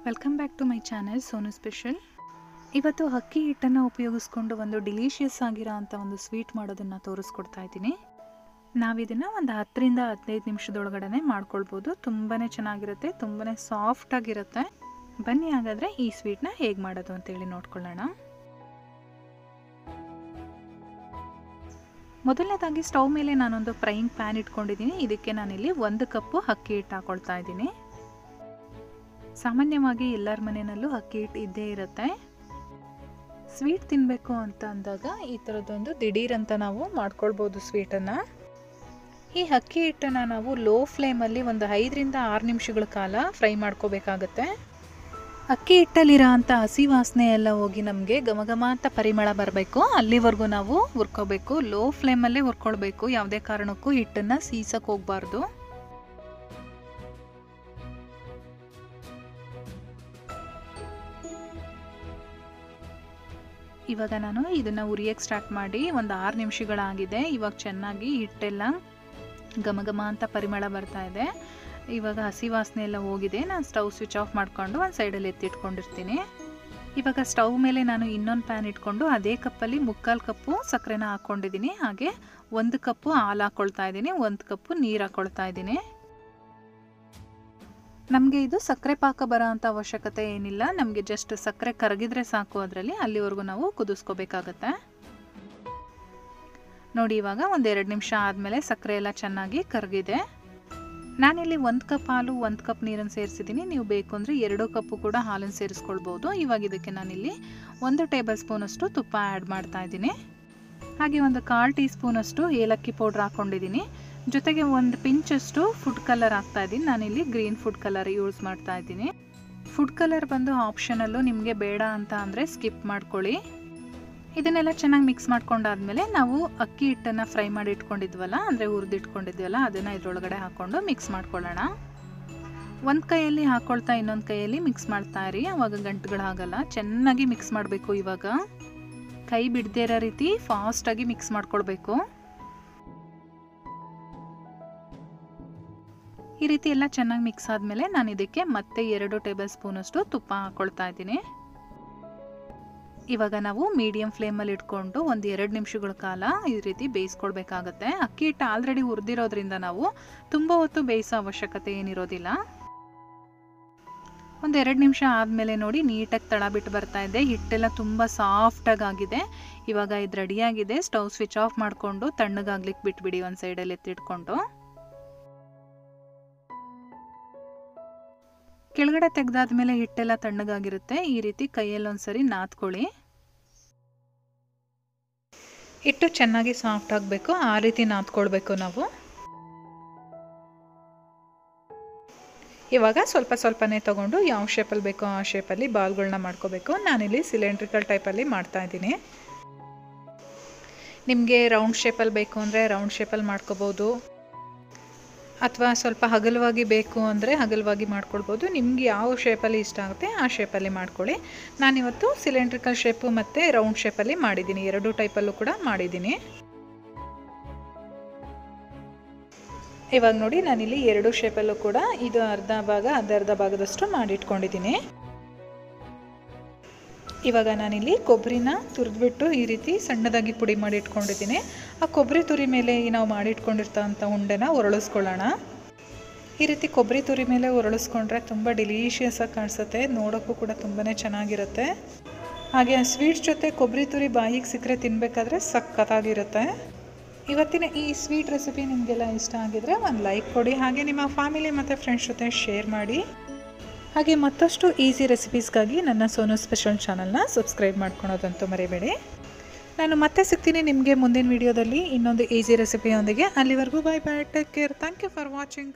Welcome back to my channel Sonu special. ಇವತ್ತು ಅಕ್ಕಿ ಹಿಟ್ಟನ್ನು ಉಪಯೋಗಿಸ್ಕೊಂಡು ಒಂದು ಡಿಲಿಷಿಯಸ್ ಆಗಿರೋ ಅಂಥ ಒಂದು ಸ್ವೀಟ್ ಮಾಡೋದನ್ನು ತೋರಿಸ್ಕೊಡ್ತಾ ಇದ್ದೀನಿ. ನಾವಿದನ್ನು ಒಂದು 10 ರಿಂದ 15 ನಿಮಿಷದೊಳಗಡೆ ಮಾಡ್ಕೊಳ್ಬೋದು. ತುಂಬಾ ಚೆನ್ನಾಗಿರುತ್ತೆ, ತುಂಬಾ ಸಾಫ್ಟಾಗಿರುತ್ತೆ. ಬನ್ನಿ ಹಾಗಾದರೆ ಈ ಸ್ವೀಟ್ನ ಹೇಗೆ ಮಾಡೋದು ಅಂತೇಳಿ ನೋಡ್ಕೊಳ್ಳೋಣ. ಮೊದಲನೇದಾಗಿ ಸ್ಟವ್ ಮೇಲೆ ನಾನೊಂದು ಫ್ರೈಯಿಂಗ್ ಪ್ಯಾನ್ ಇಟ್ಕೊಂಡಿದ್ದೀನಿ. ಇದಕ್ಕೆ ನಾನಿಲ್ಲಿ 1 ಕಪ್ಪು ಅಕ್ಕಿ ಹಿಟ್ಟು ಹಾಕೊಳ್ತಾ ಇದ್ದೀನಿ. ಸಾಮಾನ್ಯವಾಗಿ ಎಲ್ಲರ ಮನೆಯಲ್ಲೂ ಅಕ್ಕಿ ಹಿಟ್ಟು ಇದ್ದೇ ಇರುತ್ತೆ. ಸ್ವೀಟ್ ತಿನ್ನಬೇಕು ಅಂತ ಅಂದಾಗ ಈ ಥರದ್ದೊಂದು ದಿಢೀರ್ ಅಂತ ನಾವು ಮಾಡ್ಕೊಳ್ಬೋದು ಸ್ವೀಟನ್ನು. ಈ ಅಕ್ಕಿ ಹಿಟ್ಟನ್ನು ನಾವು ಲೋ ಫ್ಲೇಮಲ್ಲಿ ಒಂದು 5 ರಿಂದ 6 ನಿಮಿಷಗಳ ಕಾಲ ಫ್ರೈ ಮಾಡ್ಕೋಬೇಕಾಗತ್ತೆ. ಅಕ್ಕಿ ಹಿಟ್ಟಲ್ಲಿರೋ ಅಂಥ ಹಸಿ ವಾಸನೆ ಎಲ್ಲ ಹೋಗಿ ನಮಗೆ ಘಮ ಅಂತ ಪರಿಮಳ ಬರಬೇಕು, ಅಲ್ಲಿವರೆಗೂ ನಾವು ಹುರ್ಕೋಬೇಕು. ಲೋ ಫ್ಲೇಮಲ್ಲೇ ಹುರ್ಕೊಳ್ಬೇಕು, ಯಾವುದೇ ಕಾರಣಕ್ಕೂ ಹಿಟ್ಟನ್ನು ಸೀಸಕ್ಕೆ ಹೋಗಬಾರ್ದು. ಇವಾಗ ನಾನು ಇದನ್ನು ಉರಿಯೋಕ್ಕೆ ಸ್ಟಾರ್ಟ್ ಮಾಡಿ ಒಂದು 6 ನಿಮಿಷಗಳಾಗಿದೆ. ಇವಾಗ ಚೆನ್ನಾಗಿ ಹಿಟ್ಟೆಲ್ಲ ಘಮ ಅಂತ ಪರಿಮಳ ಬರ್ತಾ ಇದೆ. ಇವಾಗ ಹಸಿ ವಾಸನೆ ಎಲ್ಲ ಹೋಗಿದೆ. ನಾನು ಸ್ಟವ್ ಸ್ವಿಚ್ ಆಫ್ ಮಾಡಿಕೊಂಡು ಒಂದು ಸೈಡಲ್ಲಿ ಎತ್ತಿಟ್ಕೊಂಡಿರ್ತೀನಿ. ಇವಾಗ ಸ್ಟವ್ ಮೇಲೆ ನಾನು ಇನ್ನೊಂದು ಪ್ಯಾನ್ ಇಟ್ಕೊಂಡು ಅದೇ ಕಪ್ಪಲ್ಲಿ 3/4 ಕಪ್ಪು ಸಕ್ಕರೆನ ಹಾಕ್ಕೊಂಡಿದ್ದೀನಿ. ಹಾಗೆ 1 ಕಪ್ಪು ಹಾಲು ಹಾಕ್ಕೊಳ್ತಾ ಇದ್ದೀನಿ, 1 ಕಪ್ಪು ನೀರು ಹಾಕ್ಕೊಳ್ತಾ ಇದ್ದೀನಿ. ನಮಗೆ ಇದು ಸಕ್ಕರೆ ಪಾಕ ಬರೋ ಅಂಥ ಅವಶ್ಯಕತೆ ಏನಿಲ್ಲ. ನಮಗೆ ಜಸ್ಟ್ ಸಕ್ಕರೆ ಕರಗಿದ್ರೆ ಸಾಕು, ಅದರಲ್ಲಿ ಅಲ್ಲಿವರೆಗೂ ನಾವು ಕುದಿಸ್ಕೋಬೇಕಾಗತ್ತೆ. ನೋಡಿ, ಇವಾಗ ಒಂದು 2 ನಿಮಿಷ ಆದಮೇಲೆ ಸಕ್ಕರೆ ಎಲ್ಲ ಚೆನ್ನಾಗಿ ಕರಗಿದೆ. ನಾನಿಲ್ಲಿ 1 ಕಪ್ ಹಾಲು 1 ಕಪ್ ನೀರನ್ನು ಸೇರಿಸಿದ್ದೀನಿ. ನೀವು ಬೇಕು ಅಂದರೆ 2 ಕಪ್ಪು ಕೂಡ ಹಾಲನ್ನು ಸೇರಿಸ್ಕೊಳ್ಬೋದು. ಇವಾಗ ಇದಕ್ಕೆ ನಾನಿಲ್ಲಿ 1 ಟೇಬಲ್ ಸ್ಪೂನಷ್ಟು ತುಪ್ಪ ಆ್ಯಡ್ ಮಾಡ್ತಾ ಇದ್ದೀನಿ. ಹಾಗೆ ಒಂದು 1/4 ಟೀ ಸ್ಪೂನಷ್ಟು ಏಲಕ್ಕಿ ಪೌಡ್ರ್ ಹಾಕ್ಕೊಂಡಿದ್ದೀನಿ. ಜೊತೆಗೆ 1 ಪಿಂಚಷ್ಟು ಫುಡ್ ಕಲರ್ ಹಾಕ್ತಾ ಇದ್ದೀನಿ. ನಾನಿಲ್ಲಿ ಗ್ರೀನ್ ಫುಡ್ ಕಲರ್ ಯೂಸ್ ಮಾಡ್ತಾ ಇದ್ದೀನಿ. ಫುಡ್ ಕಲರ್ ಬಂದು ಆಪ್ಷನಲ್ಲು, ನಿಮಗೆ ಬೇಡ ಅಂತ ಅಂದರೆ ಸ್ಕಿಪ್ ಮಾಡ್ಕೊಳ್ಳಿ. ಇದನ್ನೆಲ್ಲ ಚೆನ್ನಾಗಿ ಮಿಕ್ಸ್ ಮಾಡ್ಕೊಂಡಾದ್ಮೇಲೆ ನಾವು ಅಕ್ಕಿ ಹಿಟ್ಟನ್ನು ಫ್ರೈ ಮಾಡಿ ಇಟ್ಕೊಂಡಿದ್ವಲ್ಲ, ಅಂದರೆ ಹುರಿದಿಟ್ಕೊಂಡಿದ್ವಲ್ಲ, ಅದನ್ನು ಇದರೊಳಗಡೆ ಹಾಕ್ಕೊಂಡು ಮಿಕ್ಸ್ ಮಾಡ್ಕೊಳ್ಳೋಣ. ಒಂದು ಕೈಯಲ್ಲಿ ಹಾಕ್ಕೊಳ್ತಾ ಇನ್ನೊಂದು ಕೈಯಲ್ಲಿ ಮಿಕ್ಸ್ ಮಾಡ್ತಾ ಇರಿ, ಆವಾಗ ಗಂಟುಗಳಾಗಲ್ಲ. ಚೆನ್ನಾಗಿ ಮಿಕ್ಸ್ ಮಾಡಬೇಕು. ಇವಾಗ ಕೈ ಬಿಡದೇ ಇರೋ ರೀತಿ ಫಾಸ್ಟಾಗಿ ಮಿಕ್ಸ್ ಮಾಡ್ಕೊಳ್ಬೇಕು. ಈ ರೀತಿ ಎಲ್ಲ ಚೆನ್ನಾಗಿ ಮಿಕ್ಸ್ ಆದಮೇಲೆ ನಾನು ಇದಕ್ಕೆ ಮತ್ತೆ 2 ಟೇಬಲ್ ಸ್ಪೂನಷ್ಟು ತುಪ್ಪ ಹಾಕ್ಕೊಳ್ತಾ ಇದ್ದೀನಿ. ಇವಾಗ ನಾವು ಮೀಡಿಯಂ ಫ್ಲೇಮಲ್ಲಿ ಇಟ್ಕೊಂಡು ಒಂದು 2 ನಿಮಿಷಗಳ ಕಾಲ ಈ ರೀತಿ ಬೇಯಿಸ್ಕೊಳ್ಬೇಕಾಗತ್ತೆ. ಅಕ್ಕಿ ಹಿಟ್ಟು ಆಲ್ರೆಡಿ ಹುರಿದಿರೋದ್ರಿಂದ ನಾವು ತುಂಬ ಹೊತ್ತು ಬೇಯಿಸೋ ಅವಶ್ಯಕತೆ ಏನಿರೋದಿಲ್ಲ. ಒಂದು 2 ನಿಮಿಷ ಆದಮೇಲೆ ನೋಡಿ, ನೀಟಾಗಿ ತಳ ಬಿಟ್ಟು ಬರ್ತಾ ಇದೆ. ಹಿಟ್ಟೆಲ್ಲ ತುಂಬ ಸಾಫ್ಟಾಗಿ ಆಗಿದೆ. ಇವಾಗ ಇದು ರೆಡಿಯಾಗಿದೆ. ಸ್ಟವ್ ಸ್ವಿಚ್ ಆಫ್ ಮಾಡಿಕೊಂಡು ತಣ್ಣಗಾಗ್ಲಿಕ್ಕೆ ಬಿಟ್ಬಿಡಿ, ಒಂದು ಸೈಡಲ್ಲಿ ಎತ್ತಿಟ್ಕೊಂಡು. ಕೆಳಗಡೆ ತೆಗೆದಾದ್ಮೇಲೆ ಹಿಟ್ಟೆಲ್ಲ ತಣ್ಣಗಾಗಿರುತ್ತೆ. ಈ ರೀತಿ ಕೈಯಲ್ಲಿ ಒಂದ್ಸರಿ ನಾದ್ಕೊಳ್ಳಿ. ಹಿಟ್ಟು ಚೆನ್ನಾಗಿ ಸಾಫ್ಟ್ ಆಗಬೇಕು, ಆ ರೀತಿ ನಾದ್ಕೊಳ್ಬೇಕು ನಾವು. ಇವಾಗ ಸ್ವಲ್ಪನೇ ತಗೊಂಡು ಯಾವ ಶೇಪಲ್ಲಿ ಬೇಕೋ ಆ ಶೇಪಲ್ಲಿ ಬಾಲ್ಗಳನ್ನ ಮಾಡ್ಕೋಬೇಕು. ನಾನಿಲ್ಲಿ ಸಿಲಿಂಡ್ರಿಕಲ್ ಟೈಪಲ್ಲಿ ಮಾಡ್ತಾ ಇದ್ದೀನಿ. ನಿಮಗೆ ರೌಂಡ್ ಶೇಪಲ್ಲಿ ಬೇಕು ಅಂದರೆ ರೌಂಡ್ ಶೇಪಲ್ಲಿ ಮಾಡ್ಕೋಬೋದು, ಅಥವಾ ಸ್ವಲ್ಪ ಹಗಲವಾಗಿ ಬೇಕು ಅಂದರೆ ಹಗಲವಾಗಿ ಮಾಡ್ಕೊಳ್ಬೋದು. ನಿಮ್ಗೆ ಯಾವ ಶೇಪಲ್ಲಿ ಇಷ್ಟ ಆಗುತ್ತೆ ಆ ಶೇಪಲ್ಲಿ ಮಾಡ್ಕೊಳ್ಳಿ. ನಾನಿವತ್ತು ಸಿಲಿಂಡ್ರಿಕಲ್ ಶೇಪು ಮತ್ತು ರೌಂಡ್ ಶೇಪಲ್ಲಿ ಮಾಡಿದ್ದೀನಿ, 2 ಟೈಪಲ್ಲೂ ಕೂಡ ಮಾಡಿದ್ದೀನಿ. ಇವಾಗ ನೋಡಿ, ನಾನಿಲ್ಲಿ 2 ಶೇಪಲ್ಲೂ ಕೂಡ ಇದು ಅರ್ಧ ಭಾಗ ಅರ್ಧ ಭಾಗದಷ್ಟು ಮಾಡಿಟ್ಕೊಂಡಿದ್ದೀನಿ. ಇವಾಗ ನಾನಿಲ್ಲಿ ಕೊಬ್ಬರಿನ ತುರಿದ್ಬಿಟ್ಟು ಈ ರೀತಿ ಸಣ್ಣದಾಗಿ ಪುಡಿ ಮಾಡಿ ಇಟ್ಕೊಂಡಿದ್ದೀನಿ. ಆ ಕೊಬ್ಬರಿ ತುರಿ ಮೇಲೆ ನಾವು ಮಾಡಿಟ್ಕೊಂಡಿರ್ತಂಥ ಉಂಡೆನ ಉರುಳಿಸ್ಕೊಳ್ಳೋಣ. ಈ ರೀತಿ ಕೊಬ್ಬರಿ ತುರಿ ಮೇಲೆ ಉರುಳಿಸ್ಕೊಂಡ್ರೆ ತುಂಬ ಡಿಲೀಷಿಯಸ್ ಆಗಿ ಕಾಣಿಸುತ್ತೆ, ನೋಡೋಕ್ಕೂ ಕೂಡ ತುಂಬಾ ಚೆನ್ನಾಗಿರುತ್ತೆ. ಹಾಗೆ ಆ ಸ್ವೀಟ್ಸ್ ಜೊತೆ ಕೊಬ್ಬರಿ ತುರಿ ಬಾಯಿಗೆ ಸಿಕ್ಕರೆ ತಿನ್ನಬೇಕಾದ್ರೆ ಸಖತ್ತಾಗಿರುತ್ತೆ. ಇವತ್ತಿನ ಈ ಸ್ವೀಟ್ ರೆಸಿಪಿ ನಿಮಗೆಲ್ಲ ಇಷ್ಟ ಆಗಿದ್ರೆ ಒಂದು ಲೈಕ್ ಕೊಡಿ. ಹಾಗೆ ನಿಮ್ಮ ಫ್ಯಾಮಿಲಿ ಮತ್ತು ಫ್ರೆಂಡ್ಸ್ ಜೊತೆ ಶೇರ್ ಮಾಡಿ. ಹಾಗೆ ಮತ್ತಷ್ಟು ಈಸಿ ರೆಸಿಪೀಸ್ಗಾಗಿ ನನ್ನ ಸೋನು ಸ್ಪೆಷಲ್ ಚಾನಲ್ನ ಸಬ್ಸ್ಕ್ರೈಬ್ ಮಾಡ್ಕೊಳೋದಂತೂ ಮರಿಬೇಡಿ. ನಾನು ಮತ್ತೆ ಸಿಗ್ತೀನಿ ನಿಮಗೆ ಮುಂದಿನ ವಿಡಿಯೋದಲ್ಲಿ ಇನ್ನೊಂದು ಈಸಿ ರೆಸಿಪಿಯೊಂದಿಗೆ. ಅಲ್ಲಿವರೆಗೂ bye bye, take care, thank you for watching.